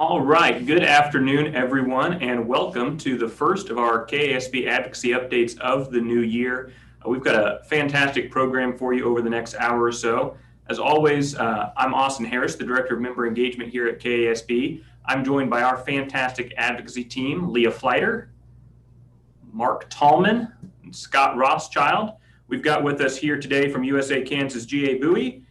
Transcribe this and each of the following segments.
All right, good afternoon, everyone, and welcome to the first of our KASB advocacy updates of the new year. We've got a fantastic program for you over the next hour or so. As always, I'm Austin Harris, the Director of Member Engagement here at KASB. I'm joined by our fantastic advocacy team, Leah Fleiter, Mark Tallman, and Scott Rothschild. We've got with us here today from USA Kansas, G.A. Bowie.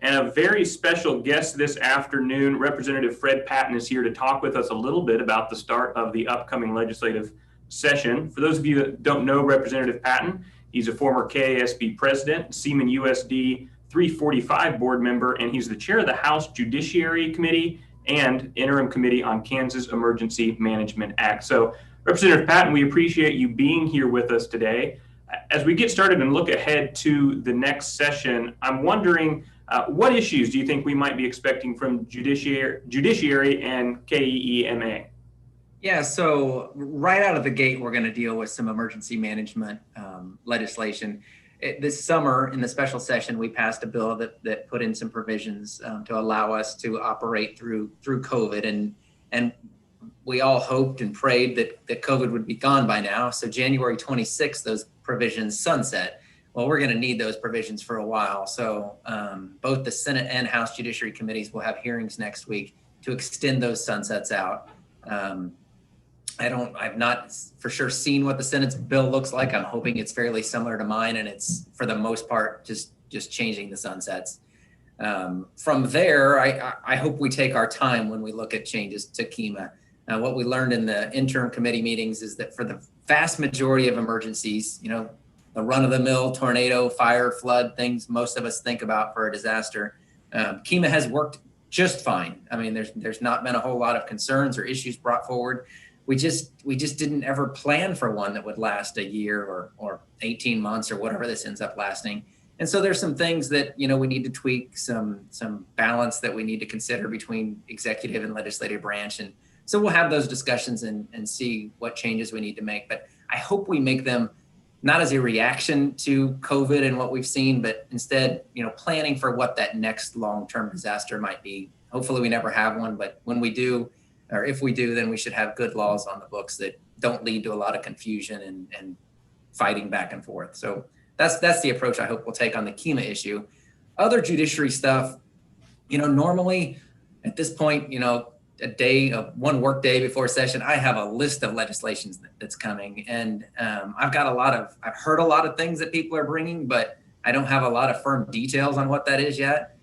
And a very special guest this afternoon, Representative Fred Patton, is here to talk with us a little bit about the start of the upcoming legislative session. For those of you that don't know Representative Patton, he's a former KASB president, Seaman USD 345 board member, and he's the chair of the House Judiciary Committee and Interim Committee on Kansas Emergency Management Act. So, Representative Patton, we appreciate you being here with us today. As we get started and look ahead to the next session, I'm wondering, what issues do you think we might be expecting from judiciary and KEEMA? Yeah, so right out of the gate, we're going to deal with some emergency management legislation. This summer in the special session, we passed a bill that put in some provisions to allow us to operate through COVID. And we all hoped and prayed that COVID would be gone by now. So January 26th, those provisions sunset. Well, we're going to need those provisions for a while. So both the Senate and House Judiciary Committees will have hearings next week to extend those sunsets out. I've not for sure seen what the Senate's bill looks like. I'm hoping it's fairly similar to mine, and it's for the most part just changing the sunsets. From there, I hope we take our time when we look at changes to KEMA. What we learned in the interim committee meetings is that for the vast majority of emergencies, the run-of-the-mill tornado, fire, flood, things most of us think about for a disaster, KEMA has worked just fine. I mean, there's not been a whole lot of concerns or issues brought forward. We just didn't ever plan for one that would last a year or 18 months or whatever this ends up lasting. And so there's some things that we need to tweak, some balance that we need to consider between executive and legislative branch. And so we'll have those discussions and see what changes we need to make. But I hope we make them not as a reaction to COVID and what we've seen, but instead, planning for what that next long-term disaster might be. Hopefully we never have one, but when we do, or if we do, then we should have good laws on the books that don't lead to a lot of confusion and fighting back and forth. So that's the approach I hope we'll take on the KEMA issue. Other judiciary stuff, normally at this point, one work day before session, I have a list of legislations that's coming. And I've heard a lot of things that people are bringing, but I don't have a lot of firm details on what that is yet.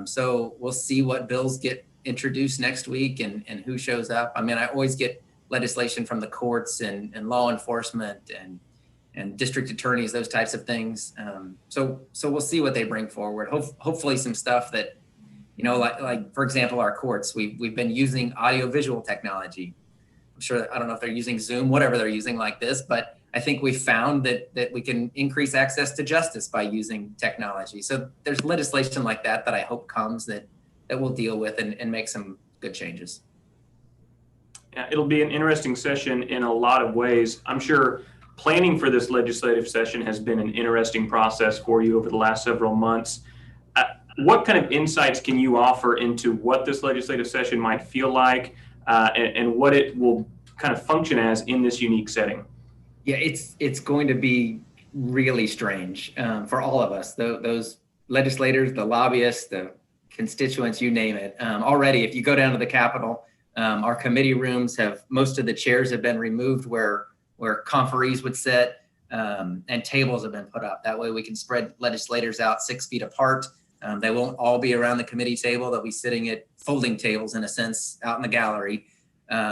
So we'll see what bills get introduced next week and who shows up. I mean, I always get legislation from the courts and law enforcement and district attorneys, those types of things. So we'll see what they bring forward. Hopefully some stuff that, like for example, our courts, we've been using audiovisual technology. I don't know if they're using Zoom, whatever they're using like this, but I think we found that we can increase access to justice by using technology. So there's legislation like that I hope comes that we'll deal with and make some good changes. Yeah, it'll be an interesting session in a lot of ways. I'm sure planning for this legislative session has been an interesting process for you over the last several months. What kind of insights can you offer into what this legislative session might feel like and what it will kind of function as in this unique setting? Yeah, it's going to be really strange for all of us, those legislators, the lobbyists, the constituents, you name it. Already, if you go down to the Capitol, our committee rooms most of the chairs have been removed where conferees would sit and tables have been put up. That way we can spread legislators out 6 feet apart. They won't all be around the committee table. They'll be sitting at folding tables in a sense out in the gallery.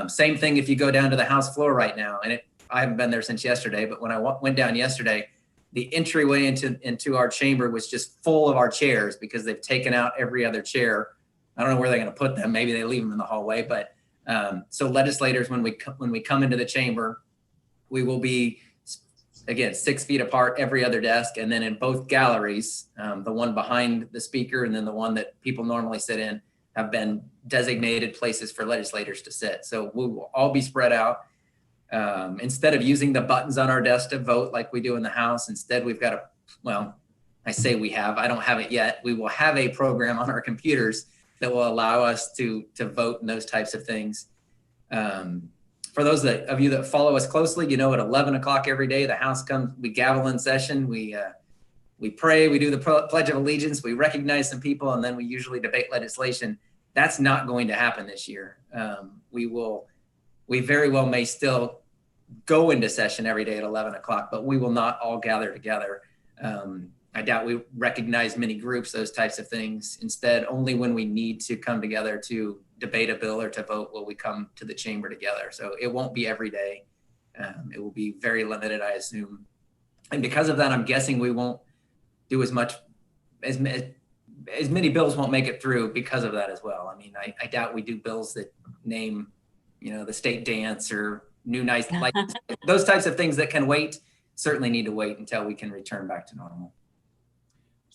Same thing if you go down to the House floor right now. And I haven't been there since yesterday, but when I went down yesterday, the entryway into our chamber was just full of our chairs because they've taken out every other chair. I don't know where they're going to put them. Maybe they leave them in the hallway. But so legislators, when we come into the chamber, we will be, again, 6 feet apart, every other desk. And then in both galleries, the one behind the speaker and then the one that people normally sit in have been designated places for legislators to sit. So we will all be spread out. Instead of using the buttons on our desk to vote like we do in the House, instead we've got I say we have, I don't have it yet. We will have a program on our computers that will allow us to vote and those types of things. For those of you that follow us closely, you know, at 11 o'clock every day, the House comes, we gavel in session, we pray, we do the Pledge of Allegiance, we recognize some people, and then we usually debate legislation. That's not going to happen this year. We very well may still go into session every day at 11 o'clock, but we will not all gather together. I doubt we recognize many groups, those types of things. Instead, only when we need to come together to debate a bill or to vote will we come to the chamber together. So it won't be every day. It will be very limited, I assume. And because of that, I'm guessing we won't do as many bills won't make it through because of that as well. I mean, I doubt we do bills that name, you know, the state dance or new nice lights. Those types of things that can wait certainly need to wait until we can return back to normal.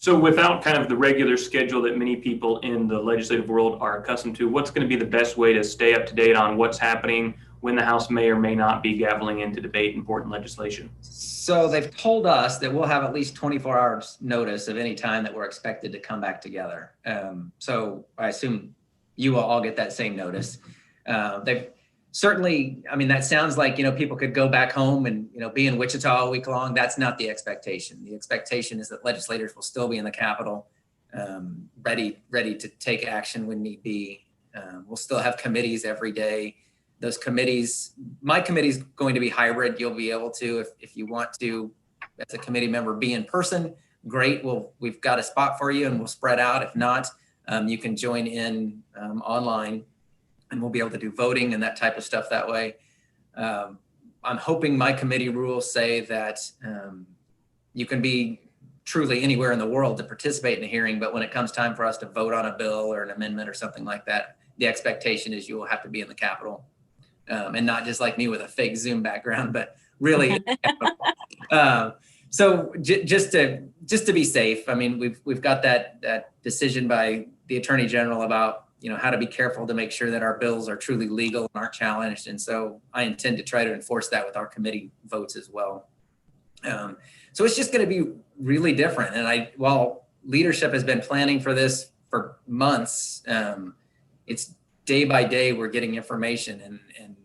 So without kind of the regular schedule that many people in the legislative world are accustomed to, what's going to be the best way to stay up to date on what's happening when the House may or may not be gaveling in to debate important legislation? So they've told us that we'll have at least 24 hours notice of any time that we're expected to come back together. So I assume you will all get that same notice. They've certainly, I mean, that sounds like, you know, people could go back home and, you know, be in Wichita all week long. That's not the expectation. The expectation is that legislators will still be in the Capitol, ready to take action when need be. We'll still have committees every day. Those committees, my committee is going to be hybrid. You'll be able to, if you want to, as a committee member, be in person, great. We've got a spot for you and we'll spread out. If not, you can join in online. And we'll be able to do voting and that type of stuff that way. I'm hoping my committee rules say that you can be truly anywhere in the world to participate in a hearing, but when it comes time for us to vote on a bill or an amendment or something like that, the expectation is you will have to be in the Capitol. And not just like me with a fake Zoom background, but really. So just to be safe, I mean, we've got that decision by the Attorney General about, you know, how to be careful to make sure that our bills are truly legal and aren't challenged. And so I intend to try to enforce that with our committee votes as well. So it's just going to be really different. And while leadership has been planning for this for months, it's day by day we're getting information and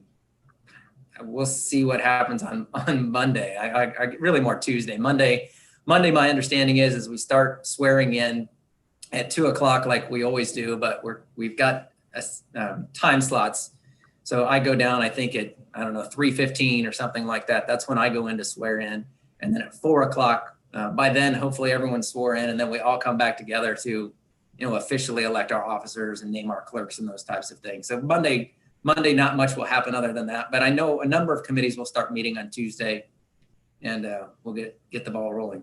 we'll see what happens on Monday. I really more Tuesday. Monday, my understanding is we start swearing in at 2 o'clock like we always do, but we've got time slots. So I go down, I think at, 3:15 or something like that. That's when I go in to swear in. And then at 4 o'clock, by then, hopefully everyone's swore in, and then we all come back together to, you know, officially elect our officers and name our clerks and those types of things. So Monday, not much will happen other than that, but I know a number of committees will start meeting on Tuesday and we'll get the ball rolling.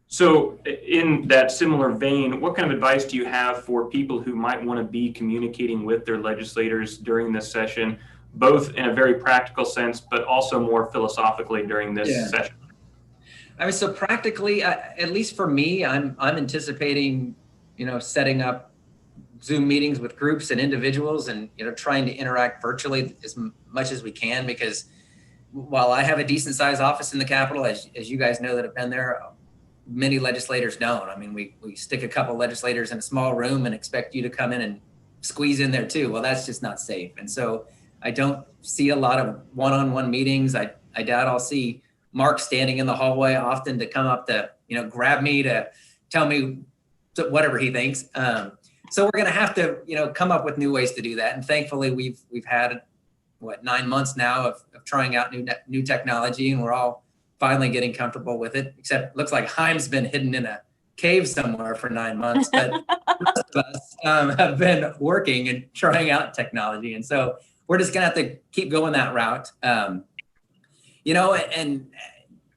So in that similar vein, what kind of advice do you have for people who might want to be communicating with their legislators during this session, both in a very practical sense, but also more philosophically during this session? I mean, so practically, at least for me, I'm anticipating, you know, setting up Zoom meetings with groups and individuals and, you know, trying to interact virtually as much as we can, because while I have a decent sized office in the Capitol, as you guys know that have been there, many legislators don't. I mean, we stick a couple legislators in a small room and expect you to come in and squeeze in there too. Well, that's just not safe. And so I don't see a lot of one-on-one meetings. I doubt I'll see Mark standing in the hallway often to come up to, you know, grab me to tell me whatever he thinks. So we're going to have to, you know, come up with new ways to do that. And thankfully we've had 9 months now of trying out new technology, and we're all finally getting comfortable with it, except it looks like Chaim's been hidden in a cave somewhere for 9 months, but most of us have been working and trying out technology. And so we're just gonna have to keep going that route. You know, and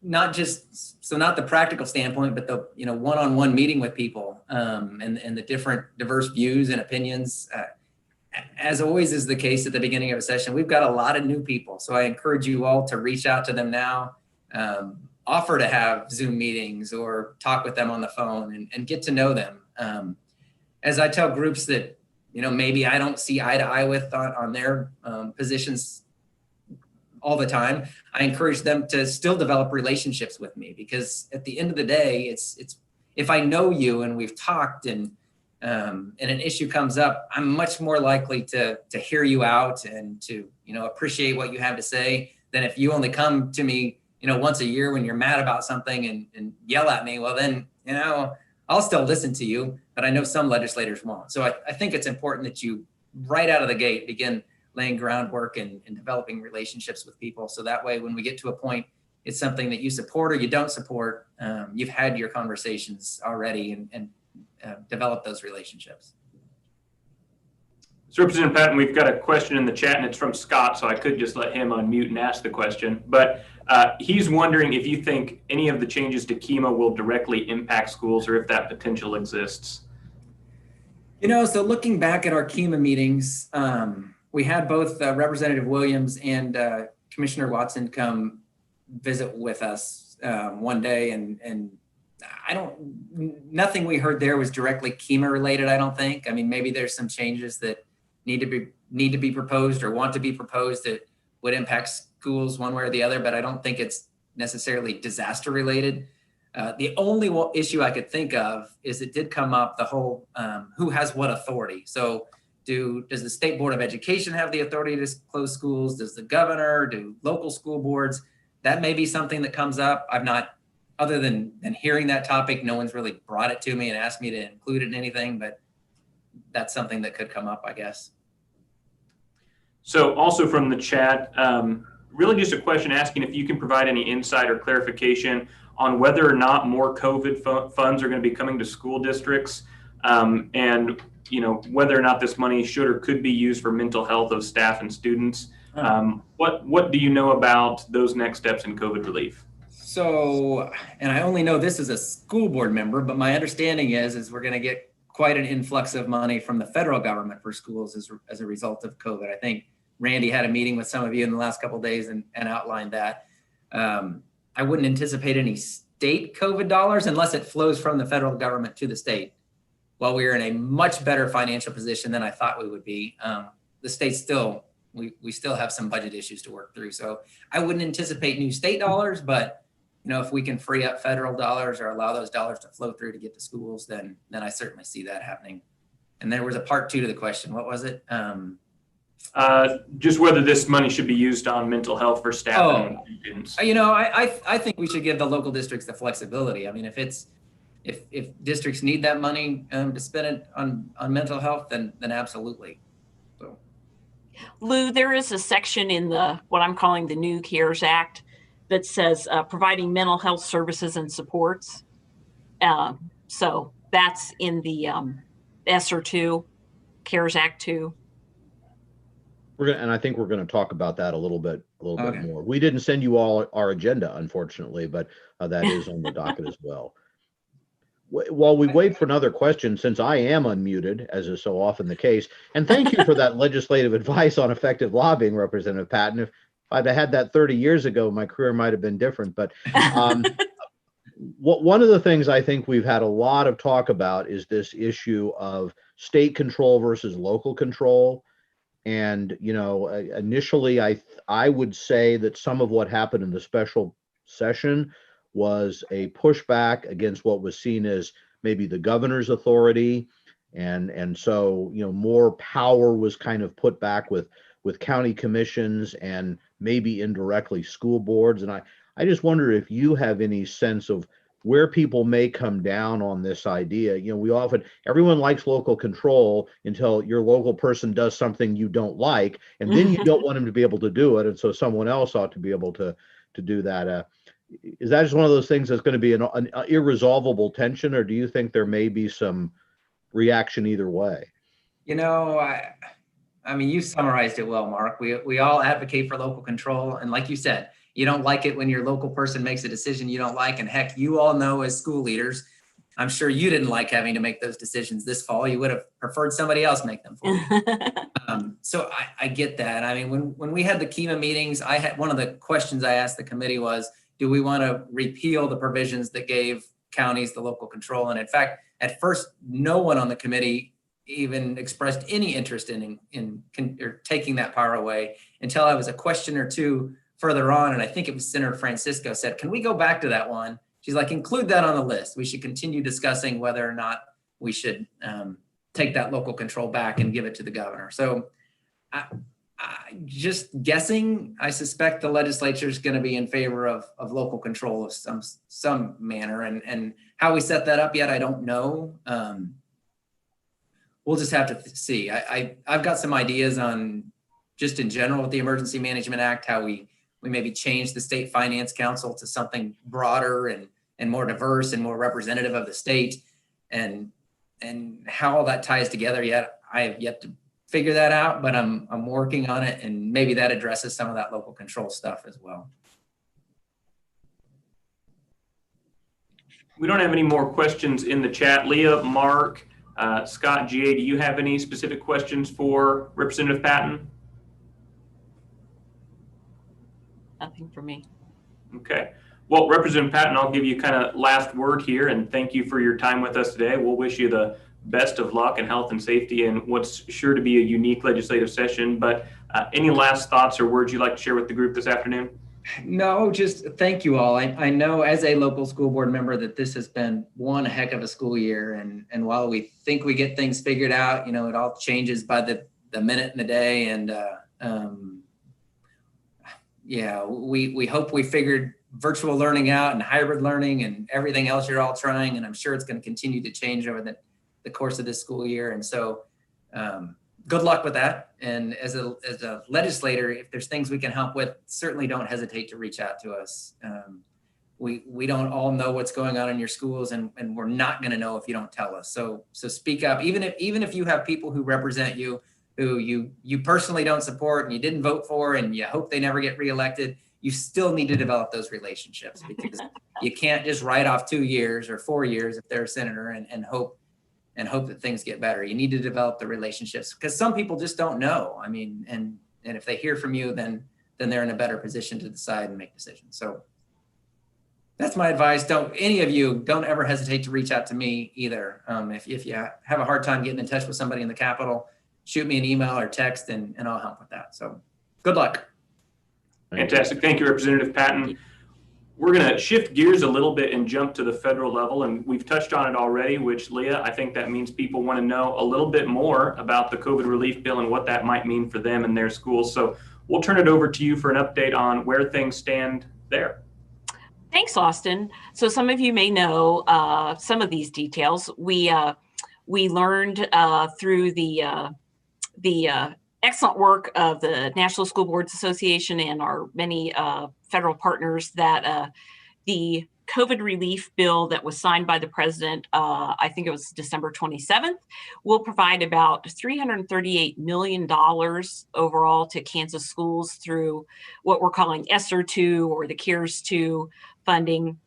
not the practical standpoint, but the, you know, one-on-one meeting with people and the different diverse views and opinions. As always is the case at the beginning of a session, we've got a lot of new people. So I encourage you all to reach out to them now. Offer to have Zoom meetings or talk with them on the phone and get to know them. As I tell groups that, you know, maybe I don't see eye to eye with on their positions all the time, I encourage them to still develop relationships with me, because at the end of the day, it's if I know you and we've talked and and an issue comes up, I'm much more likely to hear you out and to, appreciate what you have to say than if you only come to me, once a year when you're mad about something and yell at me. Well, then, I'll still listen to you, but I know some legislators won't. So I think it's important that you, right out of the gate, begin laying groundwork and developing relationships with people. So that way, when we get to a point, it's something that you support or you don't support, you've had your conversations already and develop those relationships. So Representative Patton, we've got a question in the chat and it's from Scott, so I could just let him unmute and ask the question. But he's wondering if you think any of the changes to KEMA will directly impact schools or if that potential exists. So looking back at our KEMA meetings, we had both Representative Williams and Commissioner Watson come visit with us one day, and nothing we heard there was directly KEMA related, I don't think. I mean, maybe there's some changes that need to be proposed or want to be proposed that would impact schools one way or the other, but I don't think it's necessarily disaster related. The only issue I could think of is it did come up, the whole who has what authority. So does the State Board of Education have the authority to close schools? Does the governor? Do local school boards? That may be something that comes up. I've not, other than hearing that topic, no one's really brought it to me and asked me to include it in anything, but that's something that could come up, I guess. So also from the chat, really just a question asking if you can provide any insight or clarification on whether or not more COVID funds are going to be coming to school districts, and whether or not this money should or could be used for mental health of staff and students. What do you know about those next steps in COVID relief? So, and I only know this as a school board member, but my understanding is we're going to get quite an influx of money from the federal government for schools as a result of COVID. I think Randy had a meeting with some of you in the last couple of days and outlined that. I wouldn't anticipate any state COVID dollars unless it flows from the federal government to the state. While we are in a much better financial position than I thought we would be, the state still, we still have some budget issues to work through. So I wouldn't anticipate new state dollars, but if we can free up federal dollars or allow those dollars to flow through to get to schools, then I certainly see that happening. And there was a part 2 to the question. What was it? Just whether this money should be used on mental health for staff and students. I think we should give the local districts the flexibility. I mean, if districts need that money to spend it on mental health, then absolutely. So, Lou, there is a section in what I'm calling the new CARES Act that says providing mental health services and supports. So that's in the ESSER 2, CARES Act 2. And I think we're going to talk about that a little bit Okay. more. We didn't send you all our agenda, unfortunately, but that is on the docket as well. While we wait for another question, since I am unmuted, as is so often the case, and thank you for that legislative advice on effective lobbying, Representative Patton. If I'd have had that 30 years ago, my career might have been different. But one of the things I think we've had a lot of talk about is this issue of state control versus local control. And, initially, I would say that some of what happened in the special session was a pushback against what was seen as maybe the governor's authority. And so, more power was kind of put back with county commissions and maybe indirectly school boards. And I just wonder if you have any sense of where people may come down on this idea. Everyone likes local control until your local person does something you don't like, and then you don't want them to be able to do it. And so someone else ought to be able to do that. Is that just one of those things that's going to be an irresolvable tension, or do you think there may be some reaction either way? I mean, you summarized it well, Mark. We all advocate for local control. And like you said, you don't like it when your local person makes a decision you don't like. And heck, you all know as school leaders, I'm sure you didn't like having to make those decisions this fall. You would have preferred somebody else make them for you. So I get that. I mean, when we had the KEMA meetings, one of the questions I asked the committee was, do we want to repeal the provisions that gave counties the local control? And in fact, at first, no one on the committee even expressed any interest in taking that power away until I was a question or two further on. And I think it was Senator Francisco said, can we go back to that one? She's like, include that on the list. We should continue discussing whether or not we should take that local control back and give it to the governor. So just guessing, I suspect the legislature is going to be in favor of local control of some manner, and how we set that up yet, I don't know. We'll just have to see. I've got some ideas on just in general with the Emergency Management Act, how we maybe change the State Finance Council to something broader and more diverse and more representative of the state, and how all that ties together yet. I have yet to figure that out, but I'm working on it, and maybe that addresses some of that local control stuff as well. We don't have any more questions in the chat. Leah, Mark, Scott, GA, do you have any specific questions for Representative Patton? Nothing for me. Okay. Well, Representative Patton, I'll give you kind of last word here, and thank you for your time with us today. We'll wish you the best of luck and health and safety in what's sure to be a unique legislative session. But any last thoughts or words you'd like to share with the group this afternoon? No, just thank you all. I know as a local school board member that this has been one heck of a school year. And while we think we get things figured out, it all changes by the minute and the day. And we hope we figured virtual learning out and hybrid learning and everything else you're all trying. And I'm sure it's going to continue to change over the course of this school year. And so good luck with that. And as a legislator, if there's things we can help with, certainly don't hesitate to reach out to us. We don't all know what's going on in your schools, and we're not going to know if you don't tell us. So speak up, even if you have people who represent you, who you personally don't support and you didn't vote for, and you hope they never get reelected. You still need to develop those relationships, because you can't just write off 2 years or 4 years if they're a senator and hope that things get better. You need to develop the relationships, because some people just don't know. I mean, and if they hear from you, then they're in a better position to decide and make decisions. So that's my advice. Don't ever hesitate to reach out to me either. If you have a hard time getting in touch with somebody in the Capitol, shoot me an email or text, and I'll help with that. So good luck. Fantastic. Thank you, Representative Patton. We're going to shift gears a little bit and jump to the federal level, and we've touched on it already, which, Leah, I think that means people want to know a little bit more about the COVID relief bill and what that might mean for them and their schools. So we'll turn it over to you for an update on where things stand there. Thanks, Austin. So some of you may know some of these details. We learned through the excellent work of the National School Boards Association and our many federal partners that the COVID relief bill that was signed by the president, I think it was December 27th, will provide about $338 million overall to Kansas schools through what we're calling ESSER 2 or the CARES 2 funding.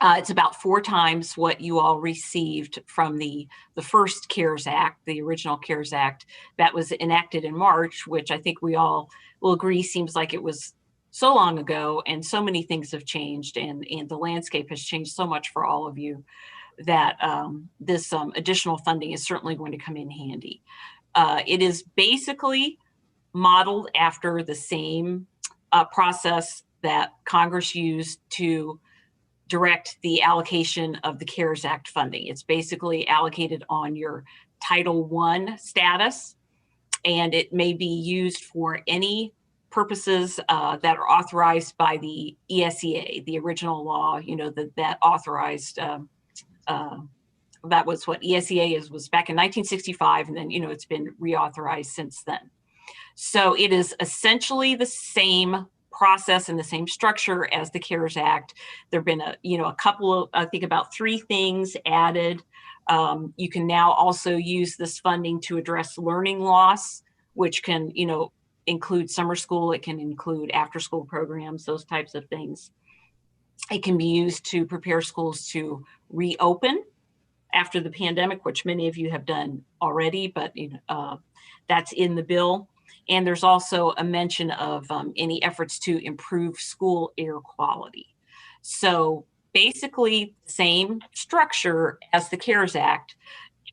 It's about 4 times what you all received from the first CARES Act, the original CARES Act that was enacted in March, which I think we all will agree seems like it was so long ago, and so many things have changed, and the landscape has changed so much for all of you that this additional funding is certainly going to come in handy. It is basically modeled after the same process that Congress used to direct the allocation of the CARES Act funding. It's basically allocated on your Title I status, and it may be used for any purposes that are authorized by the ESEA, the original law, that authorized, that was what ESEA was back in 1965, and then, it's been reauthorized since then. So it is essentially the same process and the same structure as the CARES Act. There've been a couple of, I think about 3 things added. You can now also use this funding to address learning loss, which can, include summer school. It can include after school programs, those types of things. It can be used to prepare schools to reopen after the pandemic, which many of you have done already, but that's in the bill. And there's also a mention of any efforts to improve school air quality. So basically the same structure as the CARES Act,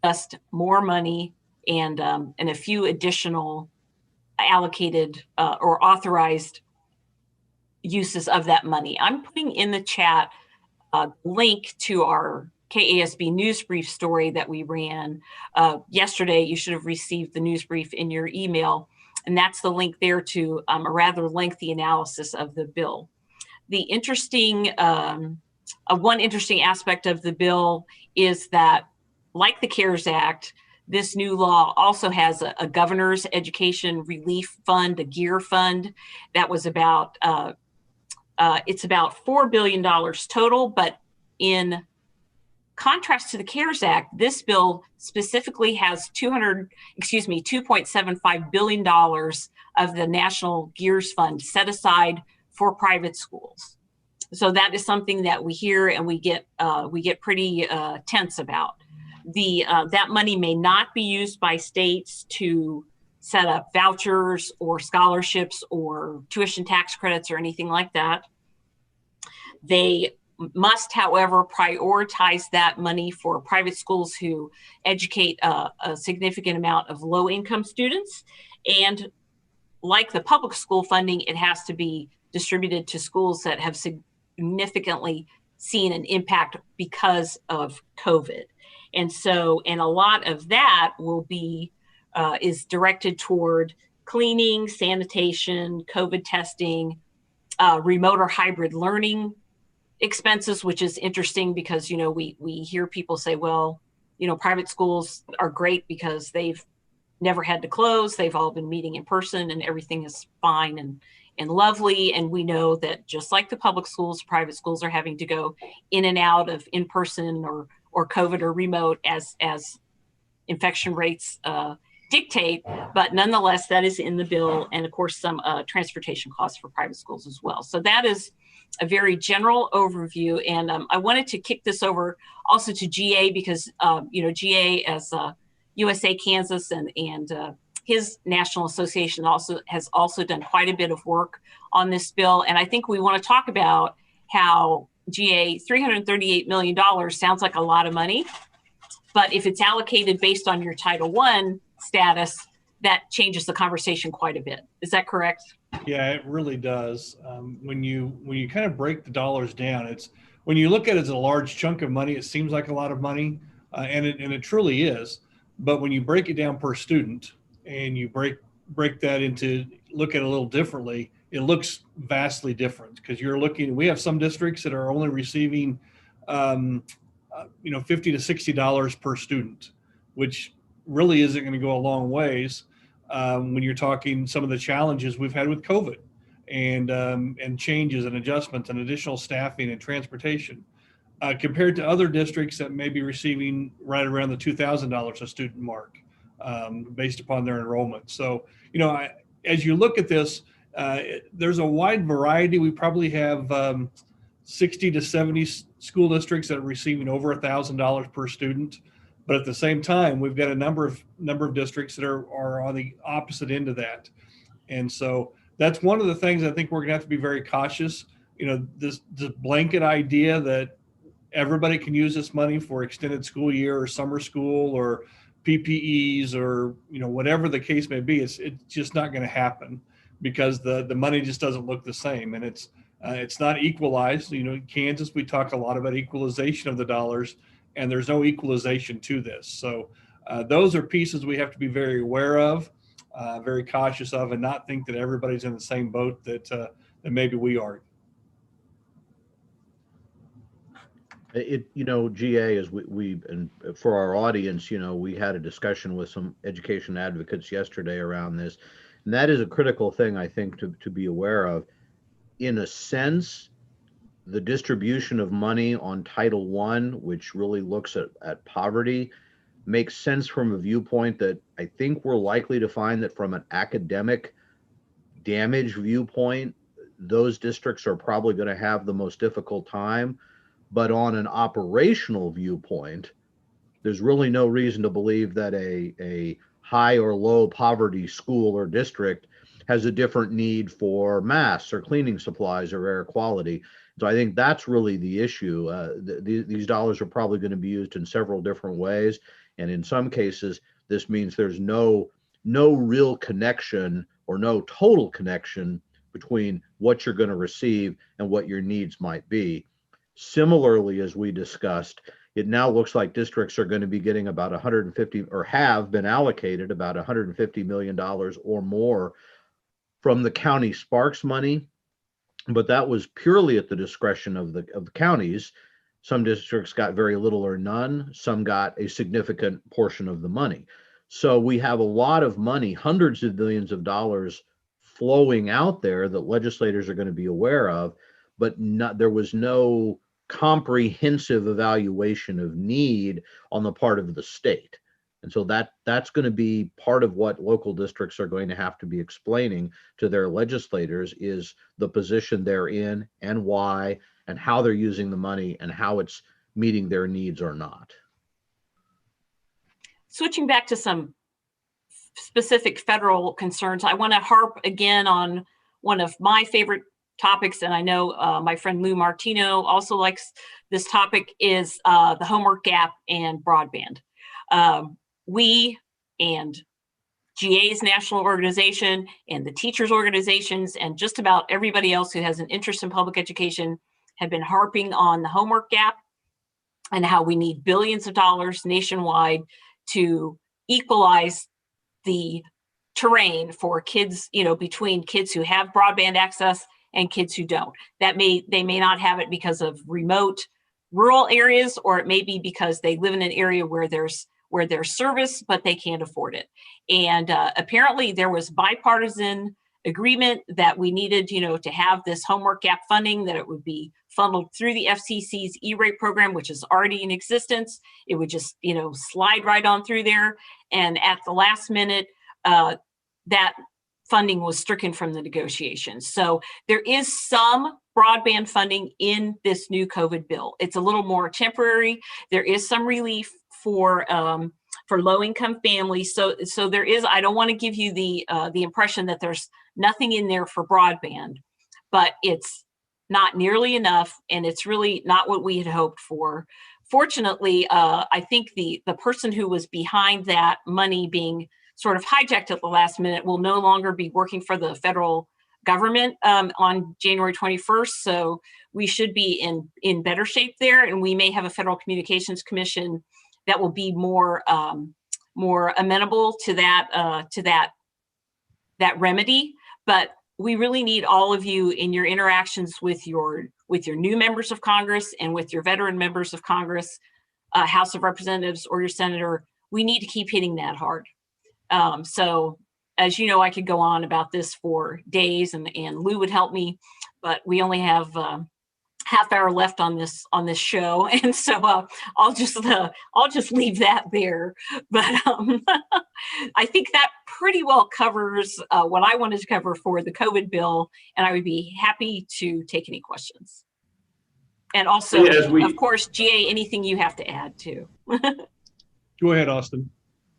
just more money and a few additional allocated or authorized uses of that money. I'm putting in the chat a link to our KASB news brief story that we ran yesterday. You should have received the news brief in your email, and that's the link there to a rather lengthy analysis of the bill. The interesting, one interesting aspect of the bill is that, like the CARES Act, this new law also has a governor's education relief fund, a GEAR fund, that was about, it's about $4 billion total, but in contrast to the CARES Act, this bill specifically has $2.75 billion of the National GEARS Fund set aside for private schools. So that is something that we hear and we get pretty tense about. That money may not be used by states to set up vouchers or scholarships or tuition tax credits or anything like that. They must, however, prioritize that money for private schools who educate a significant amount of low-income students. And like the public school funding, it has to be distributed to schools that have significantly seen an impact because of COVID. And so, and a lot of that will be, is directed toward cleaning, sanitation, COVID testing, remote or hybrid learning expenses, which is interesting because, you know, we hear people say, well, you know, private schools are great because they've never had to close. They've all been meeting in person and everything is fine and lovely. And we know that just like the public schools, private schools are having to go in and out of in-person or COVID or remote as infection rates dictate. But nonetheless, that is in the bill. And of course, some transportation costs for private schools as well. So that is a very general overview. And I wanted to kick this over also to GA because, you know, GA as USA Kansas and his national association has also done quite a bit of work on this bill. And I think we want to talk about how GA $338 million sounds like a lot of money, but if it's allocated based on your Title I status, that changes the conversation quite a bit. Is that correct? Yeah, it really does. When you kind of break the dollars down, it's when you look at it as a large chunk of money, it seems like a lot of money, and it truly is. But when you break it down per student and you break that into look at it a little differently, it looks vastly different because we have some districts that are only receiving, $50 to $60 per student, which really isn't going to go a long ways when you're talking some of the challenges we've had with COVID and changes and adjustments and additional staffing and transportation. Compared to other districts that may be receiving right around the $2,000 a student mark based upon their enrollment. So, you know, as you look at this, there's a wide variety. We probably have 60 to 70 school districts that are receiving over $1,000 per student. But at the same time, we've got a number of districts that are on the opposite end of that. And so that's one of the things I think we're going to have to be very cautious. You know, this blanket idea that everybody can use this money for extended school year or summer school or PPEs or, you know, whatever the case may be, it's just not going to happen because the money just doesn't look the same. And it's not equalized. You know, in Kansas, we talk a lot about equalization of the dollars, and there's no equalization to this. So those are pieces we have to be very aware of, very cautious of, and not think that everybody's in the same boat that maybe we are. GA, as we and for our audience, you know, we had a discussion with some education advocates yesterday around this, and that is a critical thing, I think, to be aware of. In a sense, the distribution of money on Title I, which really looks at poverty, makes sense from a viewpoint that I think we're likely to find that from an academic damage viewpoint, those districts are probably going to have the most difficult time. But on an operational viewpoint, there's really no reason to believe that a high or low poverty school or district has a different need for masks or cleaning supplies or air quality. So I think that's really the issue. These dollars are probably going to be used in several different ways. And in some cases, this means there's no real connection or no total connection between what you're going to receive and what your needs might be. Similarly, as we discussed, it now looks like districts are going to be getting about 150 or have been allocated about $150 million or more from the county Sparks money, but that was purely at the discretion of the counties. Some districts got very little or none. Some got a significant portion of the money. So we have a lot of money, hundreds of millions of dollars flowing out there that legislators are going to be aware of, but there was no comprehensive evaluation of need on the part of the state. And so that's going to be part of what local districts are going to have to be explaining to their legislators, is the position they're in and why, and how they're using the money and how it's meeting their needs or not. Switching back to some specific federal concerns, I want to harp again on one of my favorite topics, and I know my friend Lou Martino also likes this topic, is the homework gap and broadband. We and GA's national organization and the teachers organizations and just about everybody else who has an interest in public education have been harping on the homework gap and how we need billions of dollars nationwide to equalize the terrain for kids, between kids who have broadband access and kids who don't. They may not have it because of remote rural areas, or it may be because they live in an area where there's service, but they can't afford it. And apparently there was bipartisan agreement that we needed, to have this homework gap funding, that it would be funneled through the FCC's E-rate program, which is already in existence. It would just, slide right on through there. And at the last minute, that funding was stricken from the negotiations. So there is some broadband funding in this new COVID bill. It's a little more temporary. There is some relief for low-income families. So there is. I don't want to give you the impression that there's nothing in there for broadband, but it's not nearly enough, and it's really not what we had hoped for. Fortunately, I think the person who was behind that money being sort of hijacked at the last minute will no longer be working for the federal government on January 21st. So we should be in better shape there, and we may have a Federal Communications Commission that will be more amenable to that remedy. But we really need all of you in your interactions with your new members of Congress and with your veteran members of Congress, House of Representatives, or your senator. We need to keep hitting that hard. So as you know, I could go on about this for days, and Lou would help me, but we only have half hour left on this show, and so I'll just leave that there. But I think that pretty well covers what I wanted to cover for the COVID bill, and I would be happy to take any questions. And also, of course, GA, anything you have to add too. Go ahead, Austin.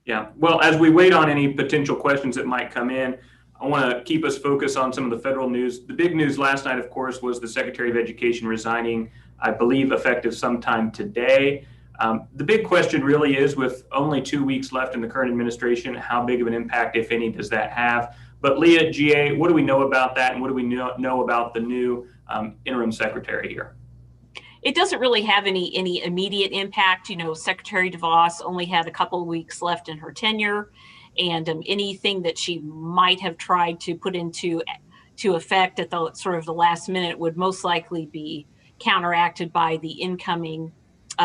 Yeah, well, as we wait on any potential questions that might come in, I want to keep us focused on some of the federal news. The big news last night, of course, was the Secretary of Education resigning, I believe effective sometime today. The big question really is, with only 2 weeks left in the current administration, how big of an impact, if any, does that have? But Leah, GA, what do we know about that, and what do we know about the new interim secretary here? It doesn't really have any immediate impact. Secretary DeVos only had a couple of weeks left in her tenure, and anything that she might have tried to put into effect at the sort of the last minute would most likely be counteracted by the incoming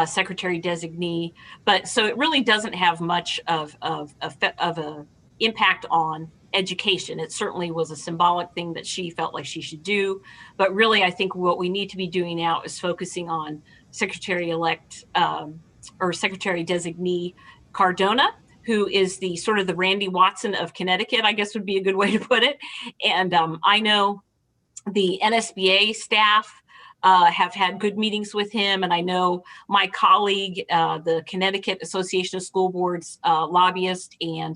secretary designee. But so it really doesn't have much of a impact on education. It certainly was a symbolic thing that she felt like she should do, but really I think what we need to be doing now is focusing on Secretary-elect or Secretary designee Cardona, who is the sort of the Randy Watson of Connecticut, I guess would be a good way to put it. And I know the NSBA staff have had good meetings with him. And I know my colleague, the Connecticut Association of School Boards lobbyist, and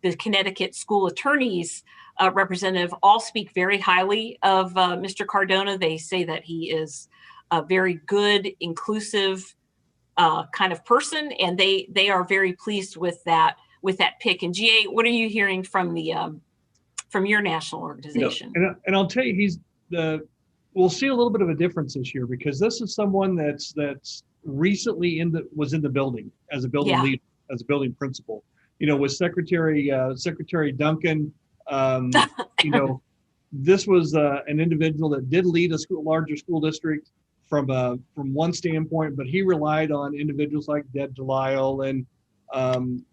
the Connecticut School Attorneys representative all speak very highly of Mr. Cardona. They say that he is a very good, inclusive kind of person, and they are very pleased with that pick. And GA, what are you hearing from your national organization? And I'll tell you, we'll see a little bit of a difference this year, because this is someone that's recently was in the building as a building Yeah. leader, as a building principal. With Secretary Duncan, you know, this was an individual that did lead a larger school district from one standpoint, but he relied on individuals like Deb Delisle and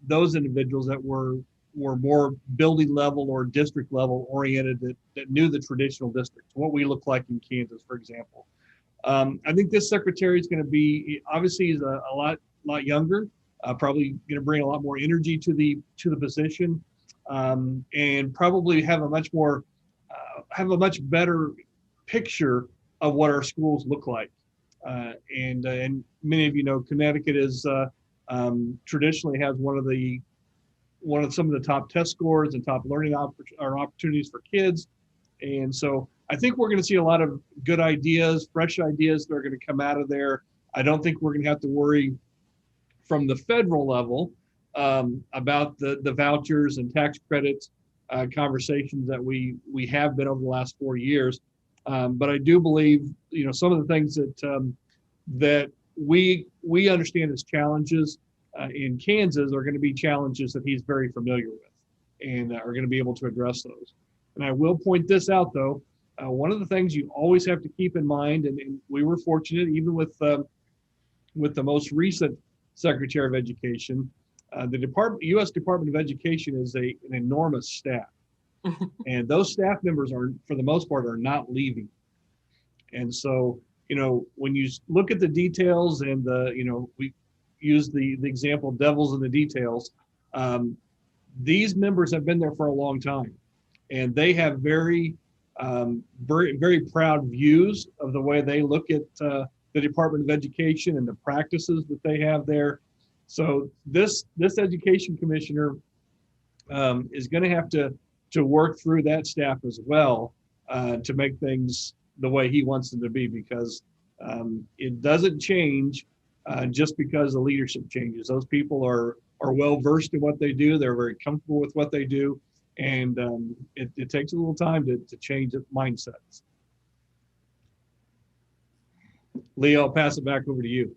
those individuals that were more building level or district level oriented, that knew the traditional districts, what we look like in Kansas, for example. I think this secretary is going to be, obviously he's a lot younger, probably going to bring a lot more energy to the position, and probably have a much better picture of what our schools look like. And many of you know, Connecticut is traditionally has some of the top test scores and top learning opportunities for kids. And so I think we're going to see a lot of good ideas, fresh ideas that are going to come out of there. I don't think we're going to have to worry from the federal level about the vouchers and tax credits conversations that we have been over the last 4 years. But I do believe, some of the things that we understand as challenges in Kansas are going to be challenges that he's very familiar with, and are going to be able to address those. And I will point this out, though. One of the things you always have to keep in mind, and we were fortunate, even with the most recent Secretary of Education, the U.S. Department of Education is an enormous staff. And those staff members for the most part, are not leaving. And so, when you look at the details and we use the example devils in the details, these members have been there for a long time, and they have very, very proud views of the way they look at the Department of Education and the practices that they have there. So this education commissioner is going to have to work through that staff as well to make things the way he wants them to be, because it doesn't change just because the leadership changes. Those people are well versed in what they do. They're very comfortable with what they do, and it takes a little time to change mindsets. Leo, I'll pass it back over to you.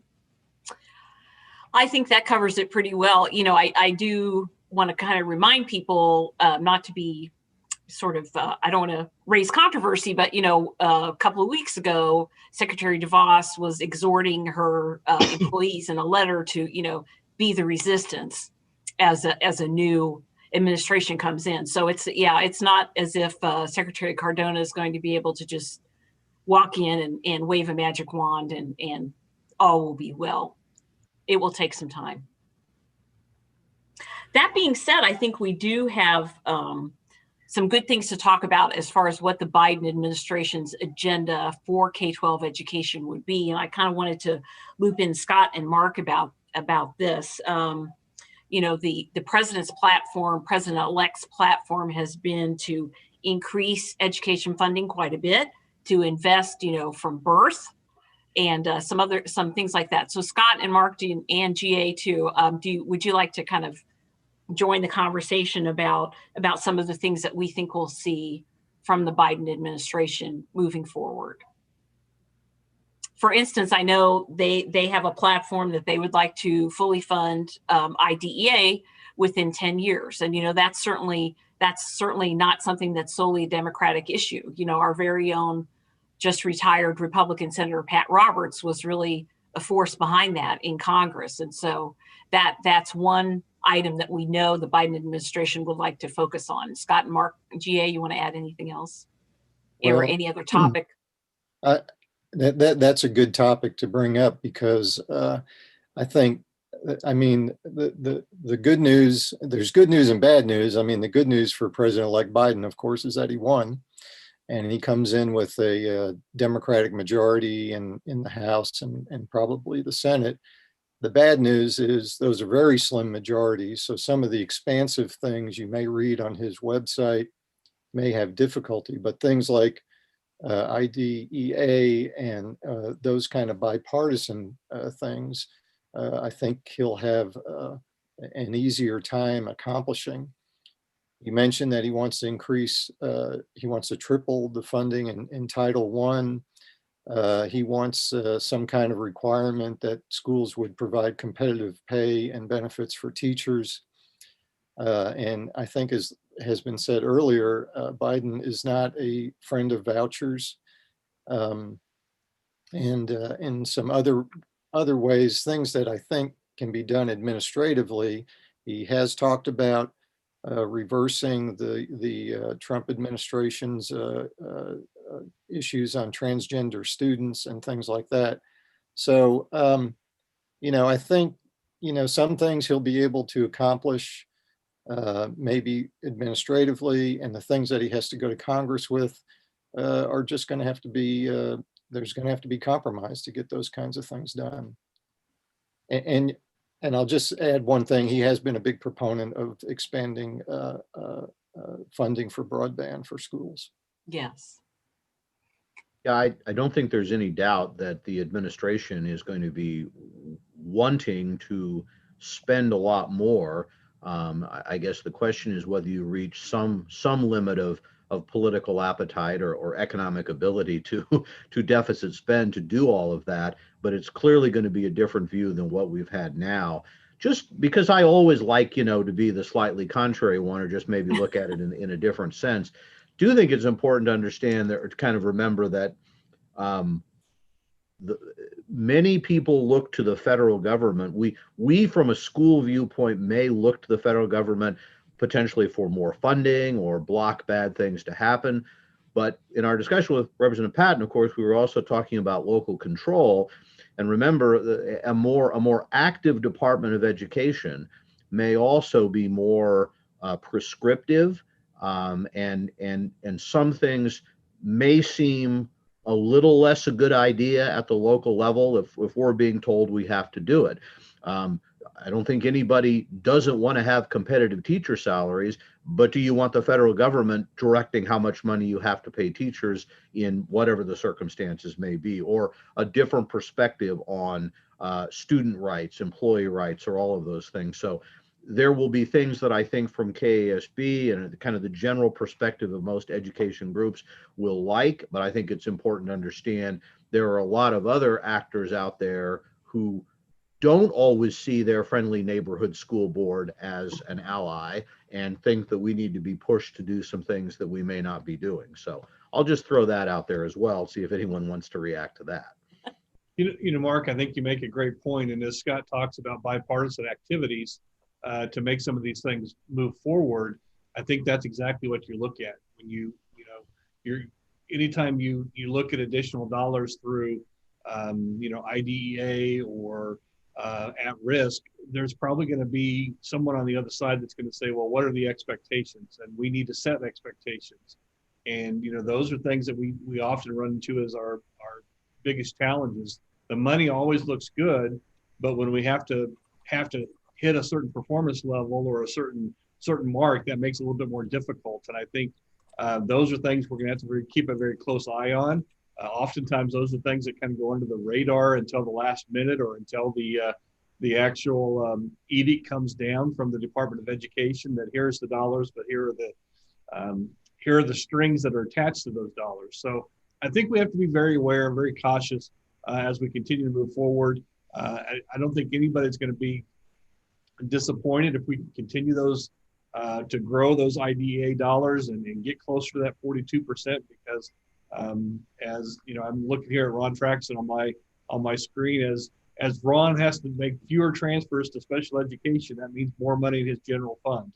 I think that covers it pretty well. I do want to kind of remind people not to be sort of, I don't want to raise controversy, but, a couple of weeks ago, Secretary DeVos was exhorting her employees in a letter to, be the resistance as a new administration comes in. So it's not as if Secretary Cardona is going to be able to just walk in and wave a magic wand and all will be well. It will take some time. That being said, I think we do have some good things to talk about as far as what the Biden administration's agenda for K-12 education would be. And I kind of wanted to loop in Scott and Mark about this. The president's platform, President-elect's platform, has been to increase education funding quite a bit, to invest, from birth, and some things like that. So Scott and Mark, and GA too, would you like to kind of join the conversation about some of the things that we think we'll see from the Biden administration moving forward? For instance, I know they have a platform that they would like to fully fund IDEA within 10 years. And, that's certainly not something that's solely a Democratic issue. Our very own just retired Republican Senator Pat Roberts was really a force behind that in Congress. And so that's one item that we know the Biden administration would like to focus on. Scott and Mark, GA, you want to add anything else? Or any other topic? That's a good topic to bring up, because I think, the good news, there's good news and bad news. The good news for President-elect Biden, of course, is that he won, and he comes in with a Democratic majority in the House and probably the Senate. The bad news is those are very slim majorities. So some of the expansive things you may read on his website may have difficulty, but things like IDEA and those kind of bipartisan things, I think he'll have an easier time accomplishing. You mentioned that he wants to triple the funding in Title I. He wants some kind of requirement that schools would provide competitive pay and benefits for teachers. And I think, as has been said earlier, Biden is not a friend of vouchers. And in some other ways, things that I think can be done administratively. He has talked about reversing the Trump administration's issues on transgender students and things like that. So, I think, some things he'll be able to accomplish, maybe administratively, and the things that he has to go to Congress with are just going to have to be, there's going to have to be compromise to get those kinds of things done. And I'll just add one thing. He has been a big proponent of expanding funding for broadband for schools. Yes. Yeah, I don't think there's any doubt that the administration is going to be wanting to spend a lot more. I guess the question is whether you reach some limit of political appetite or economic ability to deficit spend to do all of that. But it's clearly going to be a different view than what we've had now. Just because I always like, to be the slightly contrary one, or just maybe look at it in a different sense. Do think it's important to understand that, or to kind of remember that many people look to the federal government. We from a school viewpoint may look to the federal government potentially for more funding or block bad things to happen. But in our discussion with Representative Patton, of course, we were also talking about local control. And remember, a more active Department of Education may also be more prescriptive, and some things may seem a little less a good idea at the local level if we're being told we have to do it. I don't think anybody doesn't want to have competitive teacher salaries, but do you want the federal government directing how much money you have to pay teachers in whatever the circumstances may be, or a different perspective on student rights, employee rights, or all of those things? So there will be things that I think from KASB and kind of the general perspective of most education groups will like, but I think it's important to understand there are a lot of other actors out there who don't always see their friendly neighborhood school board as an ally and think that we need to be pushed to do some things that we may not be doing. So I'll just throw that out there as well, see if anyone wants to react to that. Mark, I think you make a great point. And as Scott talks about bipartisan activities to make some of these things move forward, I think that's exactly what you look at when you're anytime you look at additional dollars through IDEA or at risk. There's probably going to be someone on the other side that's going to say, well, what are the expectations? And we need to set expectations. And those are things that we often run into as our biggest challenges. The money always looks good, but when we have to hit a certain performance level or a certain mark, that makes it a little bit more difficult. And I think those are things we're going to have to keep a very close eye on. Oftentimes, those are things that kind of go under the radar until the last minute or until the actual edict comes down from the Department of Education that here's the dollars, but here are the strings that are attached to those dollars. So I think we have to be very aware, very cautious as we continue to move forward. I don't think anybody's going to be disappointed if we can continue those to grow those IDEA dollars and get closer to that 42%, because as I'm looking here at Ron Traxon on my screen, as Ron has to make fewer transfers to special education, that means more money in his general fund.